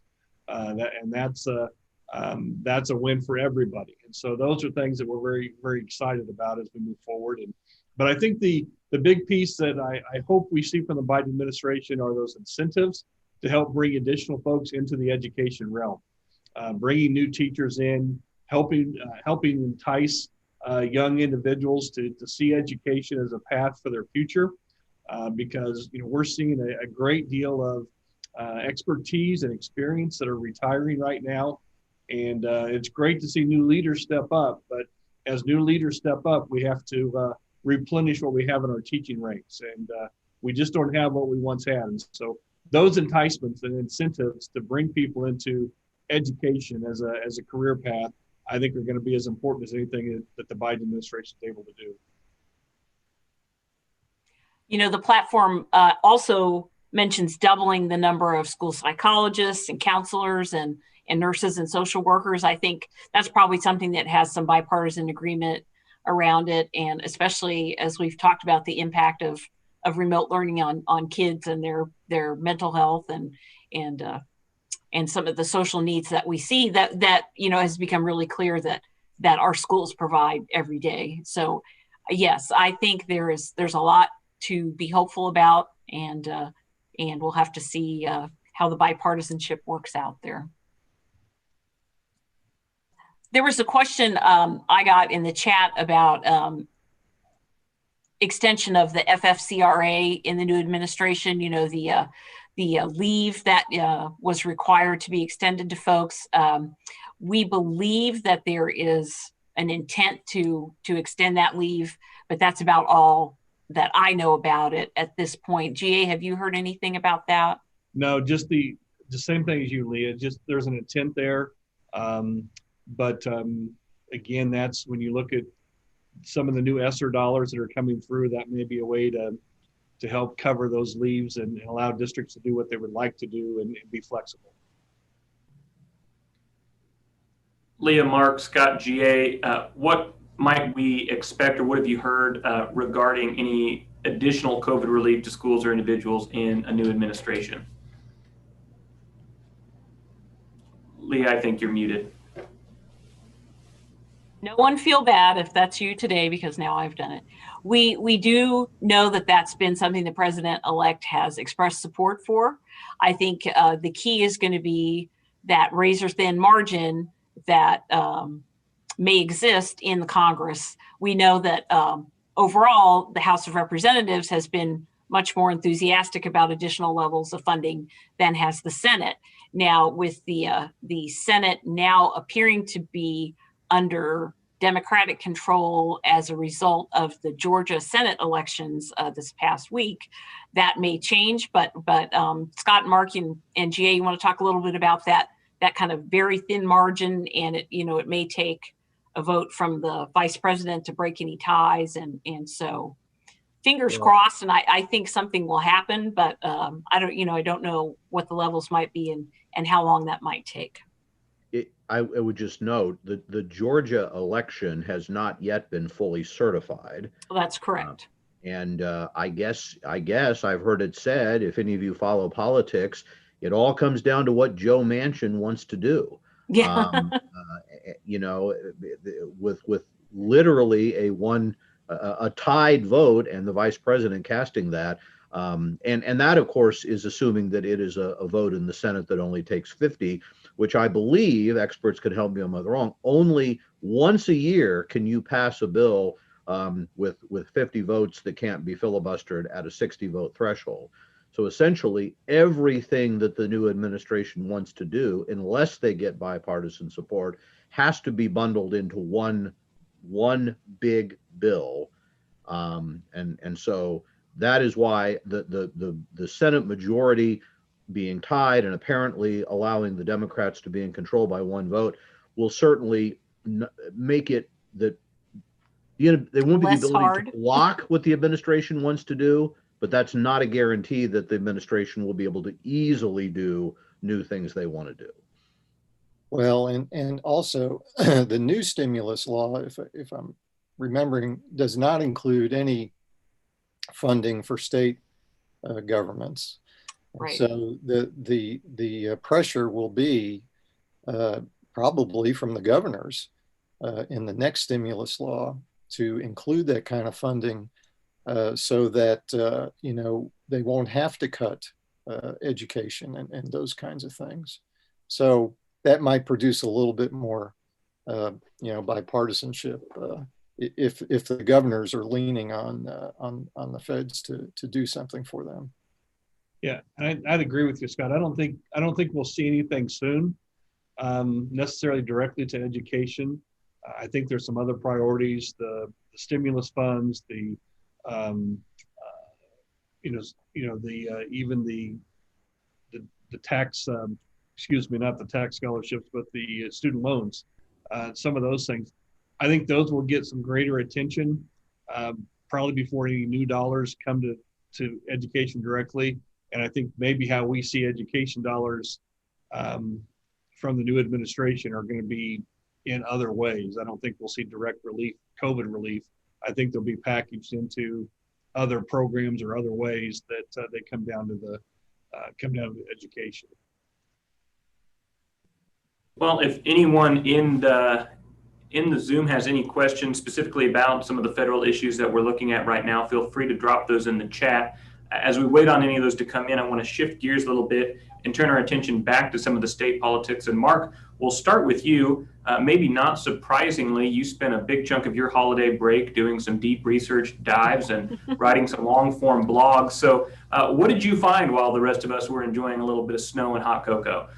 That's a win for everybody. And so those are things that we're very, very excited about as we move forward. But I think the big piece that I hope we see from the Biden administration are those incentives to help bring additional folks into the education realm, bringing new teachers in, helping entice young individuals to see education as a path for their future, because we're seeing a great deal of expertise and experience that are retiring right now, and it's great to see new leaders step up. But as new leaders step up, we have to replenish what we have in our teaching ranks, and we just don't have what we once had. And so those enticements and incentives to bring people into education as a career path, I think are going to be as important as anything that the Biden administration is able to do. The platform also mentions doubling the number of school psychologists and counselors and nurses and social workers. I think that's probably something that has some bipartisan agreement around it, and especially as we've talked about the impact of remote learning on kids and their mental health and some of the social needs that we see that has become really clear that our schools provide every day. So yes, I think there's a lot to be hopeful about, and we'll have to see how the bipartisanship works out there. There was a question I got in the chat about extension of the FFCRA in the new administration. The leave that was required to be extended to folks. We believe that there is an intent to extend that leave, but that's about all that I know about it at this point. GA, have you heard anything about that? No, just the same thing as you, Leah. Just there's an intent there. But again, that's when you look at some of the new ESSER dollars that are coming through, that may be a way to help cover those leaves and allow districts to do what they would like to do and be flexible. Leah, Mark, Scott, GA, what might we expect, or what have you heard regarding any additional COVID relief to schools or individuals in a new administration? Leah, I think you're muted. No one feel bad if that's you today, because now I've done it. We do know that that's been something the president-elect has expressed support for. I think the key is going to be that razor-thin margin that may exist in the Congress. We know that overall, the House of Representatives has been much more enthusiastic about additional levels of funding than has the Senate. Now, with the Senate now appearing to be under Democratic control as a result of the Georgia Senate elections this past week, that may change. But Scott, Mark, and GA, you want to talk a little bit about that kind of very thin margin, and it may take a vote from the vice president to break any ties, and so fingers crossed. And I think something will happen, but I don't know what the levels might be and how long that might take. I would just note that the Georgia election has not yet been fully certified. Well, that's correct. And I guess I've heard it said, if any of you follow politics, it all comes down to what Joe Manchin wants to do. Yeah. With literally a tied vote and the vice president casting that. And that, of course, is assuming that it is a vote in the Senate that only takes 50, which I believe, experts could help me if I'm wrong, only once a year can you pass a bill with 50 votes that can't be filibustered at a 60 vote threshold. So essentially, everything that the new administration wants to do, unless they get bipartisan support, has to be bundled into one big bill. And so that is why the Senate majority being tied and apparently allowing the Democrats to be in control by one vote will certainly make it that they won't be the ability to block what the administration wants to do, but that's not a guarantee that the administration will be able to easily do new things they want to do. Well, and also the new stimulus law, if I'm remembering, does not include any funding for state governments. Right. So the pressure will be probably from the governors in the next stimulus law to include that kind of funding so that they won't have to cut education and those kinds of things. So that might produce a little bit more bipartisanship if the governors are leaning on the feds to do something for them. Yeah, I'd agree with you, Scott. I don't think we'll see anything soon, necessarily directly to education. I think there's some other priorities: the stimulus funds, even the tax. Excuse me, not the tax scholarships, but the student loans. Some of those things, I think those will get some greater attention, probably before any new dollars come to education directly. And I think maybe how we see education dollars from the new administration are going to be in other ways. I don't think we'll see direct relief, COVID relief. I think they'll be packaged into other programs or other ways that they come down to education. Well, if anyone in the Zoom has any questions specifically about some of the federal issues that we're looking at right now, feel free to drop those in the chat. As we wait on any of those to come in, I want to shift gears a little bit and turn our attention back to some of the state politics. And Mark, we'll start with you. Maybe not surprisingly, you spent a big chunk of your holiday break doing some deep research dives and writing some long form blogs. So what did you find while the rest of us were enjoying a little bit of snow and hot cocoa?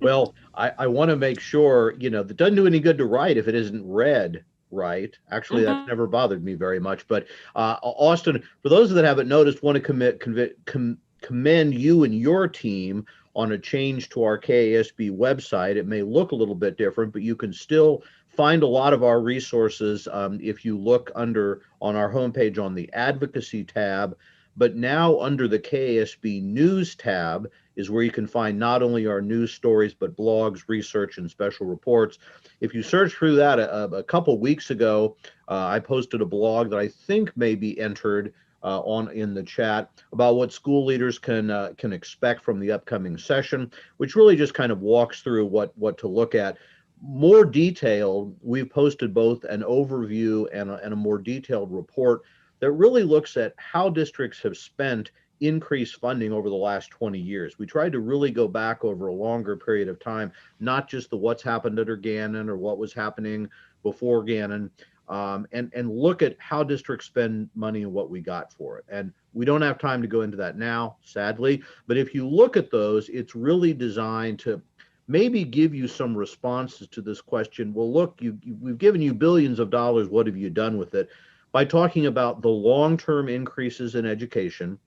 Well, I want to make sure, that doesn't do any good to write if it isn't read right. Actually, that's never bothered me very much. But Austin, for those that haven't noticed, want to commend you and your team on a change to our KASB website. It may look a little bit different, but you can still find a lot of our resources if you look on our homepage on the Advocacy tab. But now under the KASB News tab is where you can find not only our news stories, but blogs, research, and special reports. If you search through that, a couple weeks ago, I posted a blog that I think may be entered in the chat about what school leaders can expect from the upcoming session, which really just kind of walks through what to look at. More detailed, we've posted both an overview and a more detailed report that really looks at how districts have spent increased funding over the last 20 years. We tried to really go back over a longer period of time, not just the what's happened under Gannon or what was happening before Gannon, and look at how districts spend money and what we got for it. And we don't have time to go into that now, sadly, but if you look at those, it's really designed to maybe give you some responses to this question. Well, look, we've given you billions of dollars. What have you done with it? By talking about the long-term increases in education,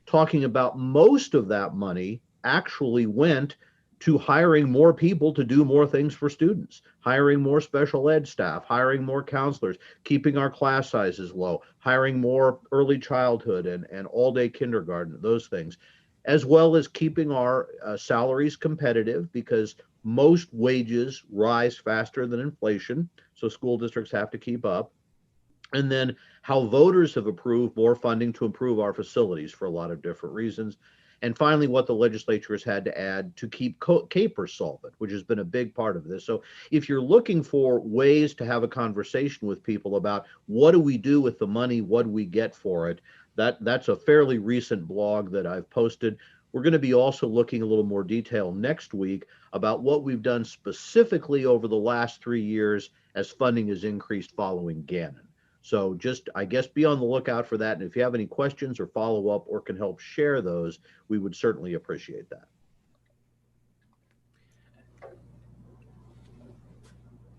talking about most of that money actually went to hiring more people to do more things for students, hiring more special ed staff, hiring more counselors, keeping our class sizes low, hiring more early childhood and all-day kindergarten, those things, as well as keeping our salaries competitive because most wages rise faster than inflation, so school districts have to keep up. And then how voters have approved more funding to improve our facilities for a lot of different reasons. And finally, what the legislature has had to add to keep CAPER solvent, which has been a big part of this. So if you're looking for ways to have a conversation with people about what do we do with the money, what do we get for it, that's a fairly recent blog that I've posted. We're going to be also looking a little more detail next week about what we've done specifically over the last 3 years as funding has increased following Gannon. So just, I guess, be on the lookout for that. And if you have any questions or follow up or can help share those, we would certainly appreciate that.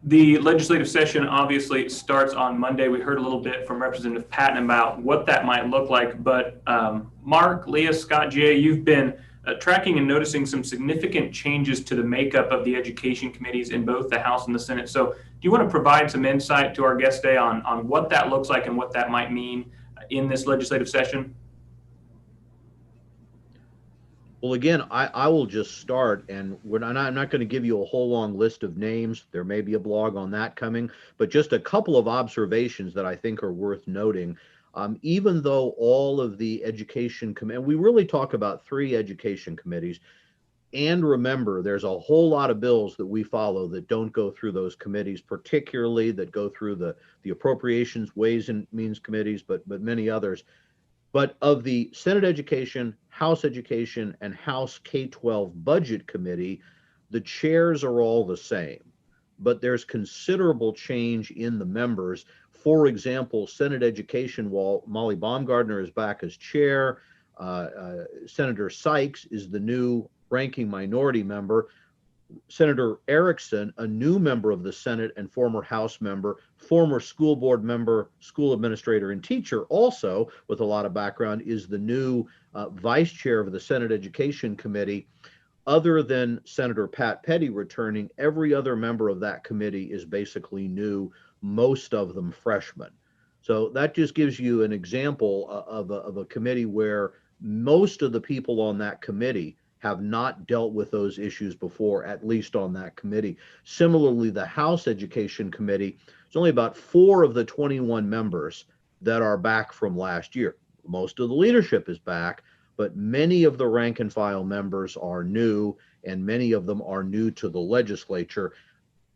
The legislative session obviously starts on Monday. We heard a little bit from Representative Patton about what that might look like. But Mark, Leah, Scott, Jay, you've been tracking and noticing some significant changes to the makeup of the education committees in both the House and the Senate. So do you want to provide some insight to our guest today on what that looks like and what that might mean in this legislative session? Well, again, I will just start, and I'm not going to give you a whole long list of names. There may be a blog on that coming, but just a couple of observations that I think are worth noting. Even though all of the education committee, we really talk about 3 education committees, and remember, there's a whole lot of bills that we follow that don't go through those committees, particularly that go through the appropriations, ways and means committees, but many others. But of the Senate Education, House Education, and House K-12 Budget Committee, the chairs are all the same, but there's considerable change in the members. For example, Senate Education, while Molly Baumgardner is back as chair, Senator Sykes is the new ranking minority member. Senator Erickson, a new member of the Senate and former House member, former school board member, school administrator, and teacher, also with a lot of background, is the new vice chair of the Senate Education Committee. Other than Senator Pat Petty returning, every other member of that committee is basically new, most of them freshmen. So that just gives you an example of a committee where most of the people on that committee have not dealt with those issues before, at least on that committee. Similarly, the House Education Committee, it's only about 4 of the 21 members that are back from last year. Most of the leadership is back, but many of the rank and file members are new, and many of them are new to the legislature.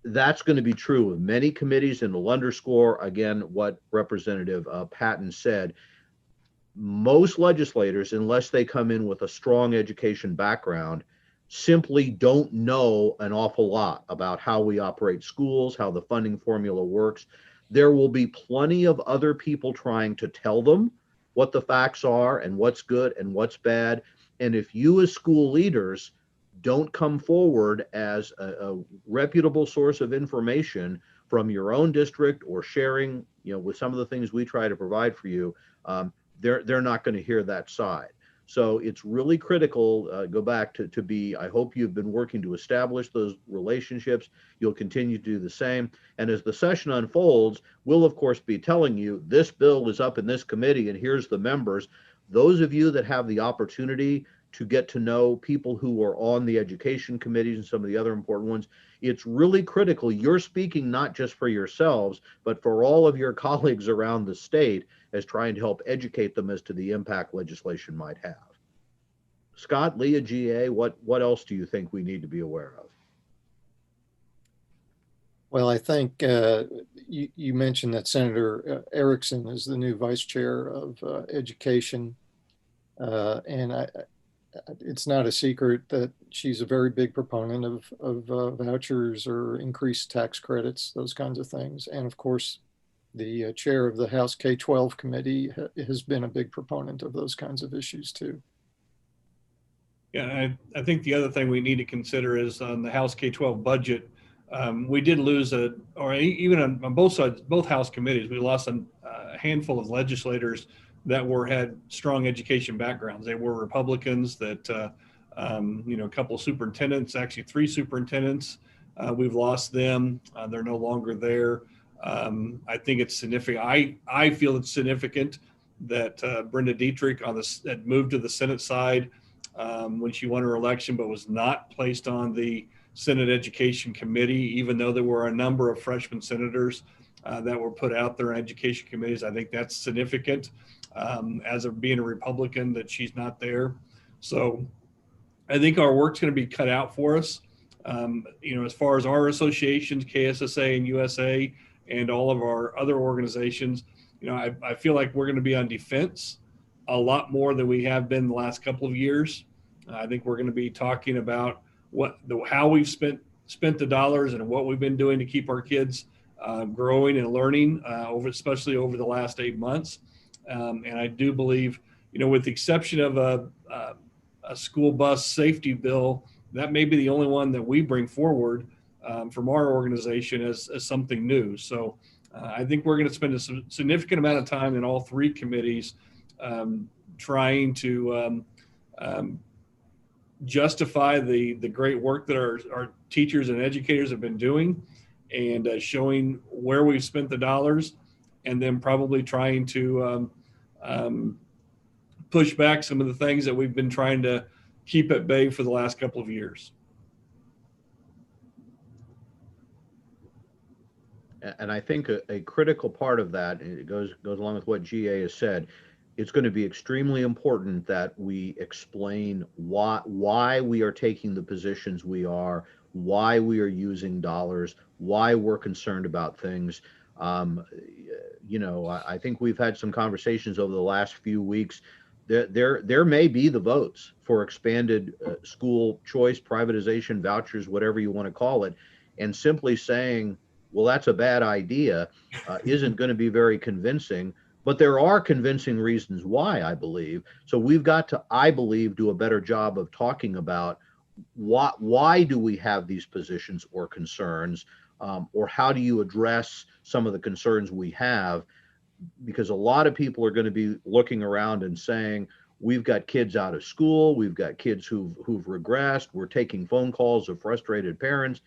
That's going to be true of many committees, and will underscore again what Representative Patton said. Most legislators, unless they come in with a strong education background, simply don't know an awful lot about how we operate schools, how the funding formula works. There will be plenty of other people trying to tell them what the facts are and what's good and what's bad. And if you, as school leaders, don't come forward as a reputable source of information from your own district, or sharing, with some of the things we try to provide for you, they're not going to hear that side. So it's really critical, go back to be, I hope you've been working to establish those relationships. You'll continue to do the same. And as the session unfolds, we'll of course be telling you this bill is up in this committee and here's the members. Those of you that have the opportunity to get to know people who are on the education committees and some of the other important ones, it's really critical. You're speaking not just for yourselves, but for all of your colleagues around the state, as trying to help educate them as to the impact legislation might have. Scott, Leah, GA, what else do you think we need to be aware of? Well, I think you mentioned that Senator Erickson is the new vice chair of education. And it's not a secret that she's a very big proponent of vouchers or increased tax credits, those kinds of things. And of course, the chair of the House K-12 committee has been a big proponent of those kinds of issues too. Yeah, I think the other thing we need to consider is on the House K-12 budget, we did lose even on both sides, both House committees, we lost a handful of legislators that had strong education backgrounds. They were Republicans that, a couple of superintendents, actually 3 superintendents, we've lost them. They're no longer there. I think it's significant. I feel it's significant that Brenda Dietrich had moved to the Senate side when she won her election, but was not placed on the Senate Education Committee, even though there were a number of freshman senators that were put out there in education committees. I think that's significant as of being a Republican that she's not there. So I think our work's going to be cut out for us. As far as our associations, KSSA and USA, and all of our other organizations, I feel like we're going to be on defense a lot more than we have been the last couple of years. I think we're going to be talking about how we've spent the dollars and what we've been doing to keep our kids growing and learning especially over the last 8 months. And I do believe, with the exception of a school bus safety bill, that may be the only one that we bring forward from our organization as something new. So I think we're going to spend a significant amount of time in all 3 committees trying to justify the great work that our teachers and educators have been doing, and showing where we've spent the dollars, and then probably trying to push back some of the things that we've been trying to keep at bay for the last couple of years. And I think a critical part of that, it goes along with what GA has said, it's going to be extremely important that we explain why we are taking the positions we are, why we are using dollars, why we're concerned about things. I think we've had some conversations over the last few weeks. There may be the votes for expanded school choice, privatization, vouchers, whatever you want to call it, and simply saying, well, that's a bad idea, isn't going to be very convincing. But there are convincing reasons why, I believe. So we've got to, I believe, do a better job of talking about why do we have these positions or concerns, or how do you address some of the concerns we have? Because a lot of people are going to be looking around and saying, we've got kids out of school, we've got kids who've regressed, we're taking phone calls of frustrated parents.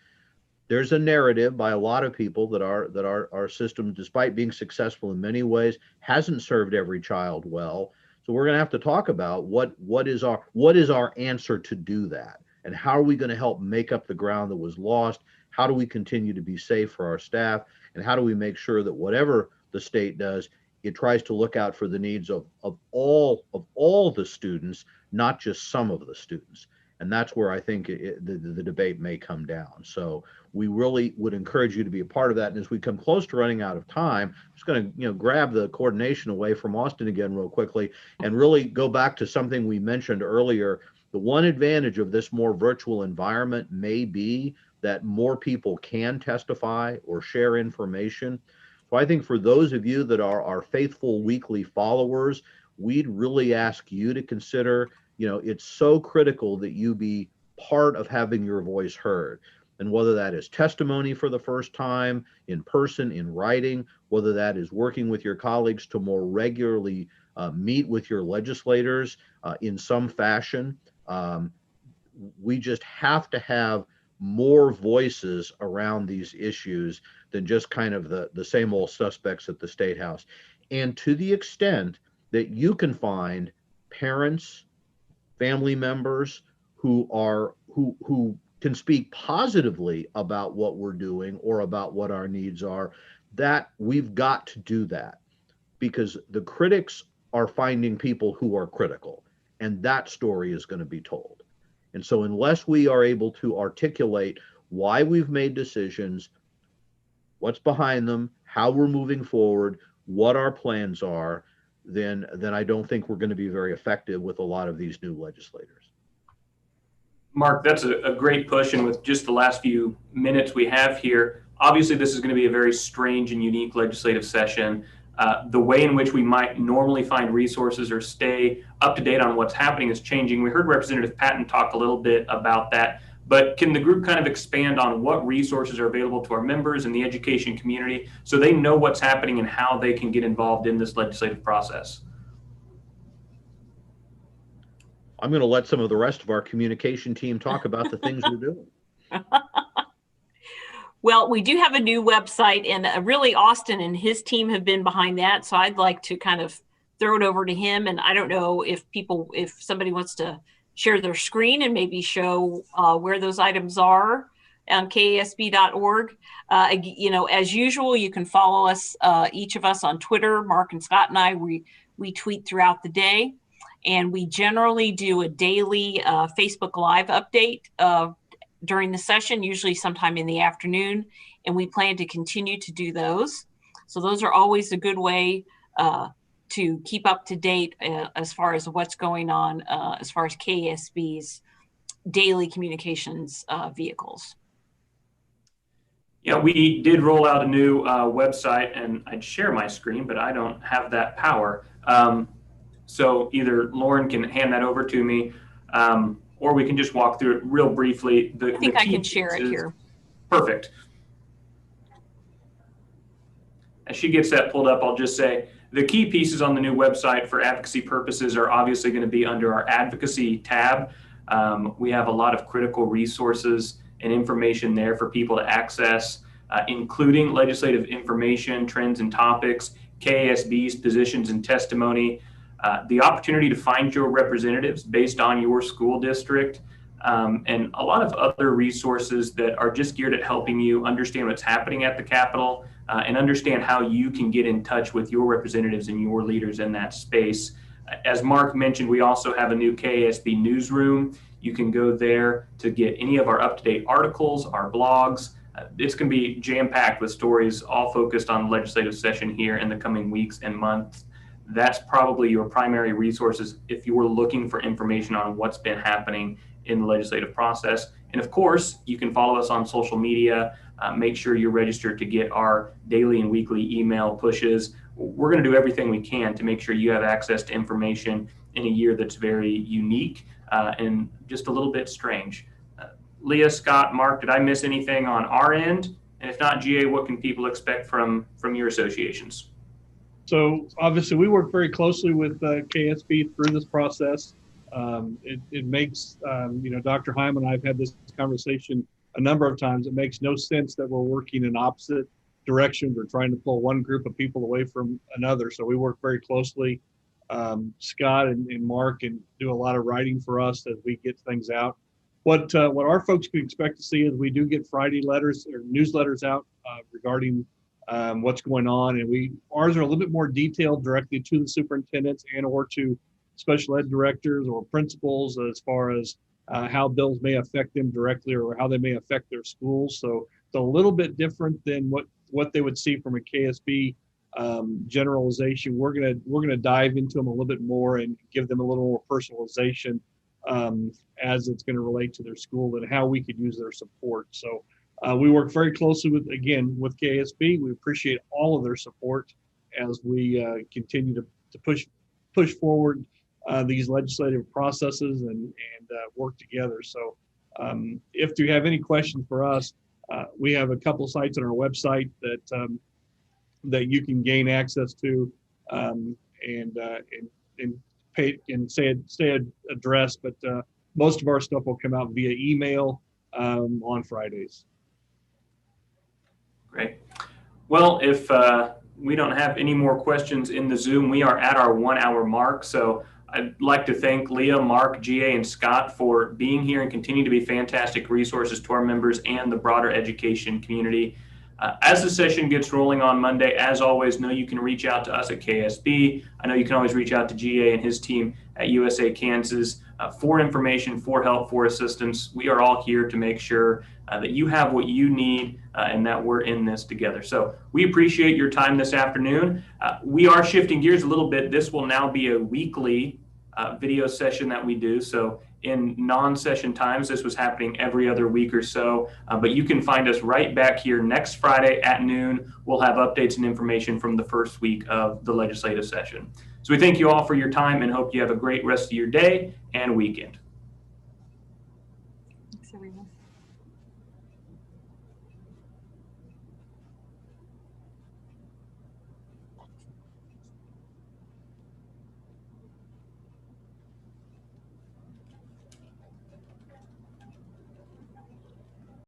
there's a narrative by a lot of people that our system, despite being successful in many ways, hasn't served every child well. So we're going to have to talk about what is our answer to do that, and how are we going to help make up the ground that was lost? How do we continue to be safe for our staff, and how do we make sure that whatever the state does, it tries to look out for the needs of all the students, not just some of the students. And that's where I think the debate may come down. So we really would encourage you to be a part of that. And as we come close to running out of time, I'm just going to grab the coordination away from Austin again real quickly, and really go back to something we mentioned earlier. The one advantage of this more virtual environment may be that more people can testify or share information. So I think for those of you that are our faithful weekly followers, we'd really ask you to consider, it's so critical that you be part of having your voice heard. And whether that is testimony for the first time, in person, in writing, whether that is working with your colleagues to more regularly meet with your legislators in some fashion, we just have to have more voices around these issues than just kind of the same old suspects at the State House. And to the extent that you can find parents, family members who can speak positively about what we're doing or about what our needs are, that we've got to do that, because the critics are finding people who are critical, and that story is going to be told. And so unless we are able to articulate why we've made decisions, what's behind them, how we're moving forward, what our plans are, then I don't think we're going to be very effective with a lot of these new legislators. Mark, that's a great push. And with just the last few minutes we have here, obviously this is going to be a very strange and unique legislative session. The way in which we might normally find resources or stay up to date on what's happening is changing. We heard Representative Patton talk a little bit about that, but can the group kind of expand on what resources are available to our members and the education community so they know what's happening and how they can get involved in this legislative process? I'm going to let some of the rest of our communication team talk about the things we're doing. Well, we do have a new website, and really Austin and his team have been behind that. So I'd like to kind of throw it over to him. And I don't know if somebody wants to share their screen and maybe show where those items are on kasb.org. As usual, you can follow us, each of us on Twitter. Mark and Scott and I, we tweet throughout the day. And we generally do a daily Facebook Live update during the session, usually sometime in the afternoon, and we plan to continue to do those. So those are always a good way to keep up to date as far as what's going on as far as KSB's daily communications vehicles. Yeah, we did roll out a new website, and I'd share my screen, but I don't have that power. So either Lauren can hand that over to me, or we can just walk through it real briefly. I think I can share it here. Perfect. As she gets that pulled up, I'll just say the key pieces on the new website for advocacy purposes are obviously going to be under our advocacy tab. We have a lot of critical resources and information there for people to access, including legislative information, trends and topics, KASB's positions and testimony, the opportunity to find your representatives based on your school district, and a lot of other resources that are just geared at helping you understand what's happening at the Capitol and understand how you can get in touch with your representatives and your leaders in that space. As Mark mentioned, we also have a new KASB newsroom. You can go there to get any of our up-to-date articles, our blogs. It's going to be jam-packed with stories all focused on the legislative session here in the coming weeks and months. That's probably your primary resources if you were looking for information on what's been happening in the legislative process. And of course, you can follow us on social media. Make sure you're registered to get our daily and weekly email pushes. We're going to do everything we can to make sure you have access to information in a year that's very unique and just a little bit strange. Leah, Scott, Mark, did I miss anything on our end? And if not, GA, what can people expect from your associations? So obviously we work very closely with KSB through this process. It makes, Dr. Hyman and I have had this conversation a number of times, it makes no sense that we're working in opposite directions or trying to pull one group of people away from another. So we work very closely. Scott and Mark and do a lot of writing for us as we get things out. What our folks can expect to see is we do get Friday letters or newsletters out regarding what's going on, and ours are a little bit more detailed directly to the superintendents and or to special ed directors or principals as far as how bills may affect them directly or how they may affect their schools. So it's a little bit different than what they would see from a KSB generalization. We're gonna dive into them a little bit more and give them a little more personalization as it's going to relate to their school and how we could use their support. So we work very closely with KSB. We appreciate all of their support as we continue to push forward these legislative processes and work together. So if you have any questions for us, we have a couple sites on our website that you can gain access to and pay and stay addressed, but most of our stuff will come out via email on Fridays. Great. Well, if we don't have any more questions in the Zoom, we are at our 1 hour mark. So I'd like to thank Leah, Mark, GA, and Scott for being here and continue to be fantastic resources to our members and the broader education community. As the session gets rolling on Monday, as always, know you can reach out to us at KSB. I know you can always reach out to GA and his team at USA Kansas for information, for help, for assistance. We are all here to make sure that you have what you need and that we're in this together. So we appreciate your time this afternoon. We are shifting gears a little bit. This will now be a weekly video session that we do. So in non-session times, this was happening every other week or so, but you can find us right back here next Friday at noon. We'll have updates and information from the first week of the legislative session. So we thank you all for your time and hope you have a great rest of your day and weekend.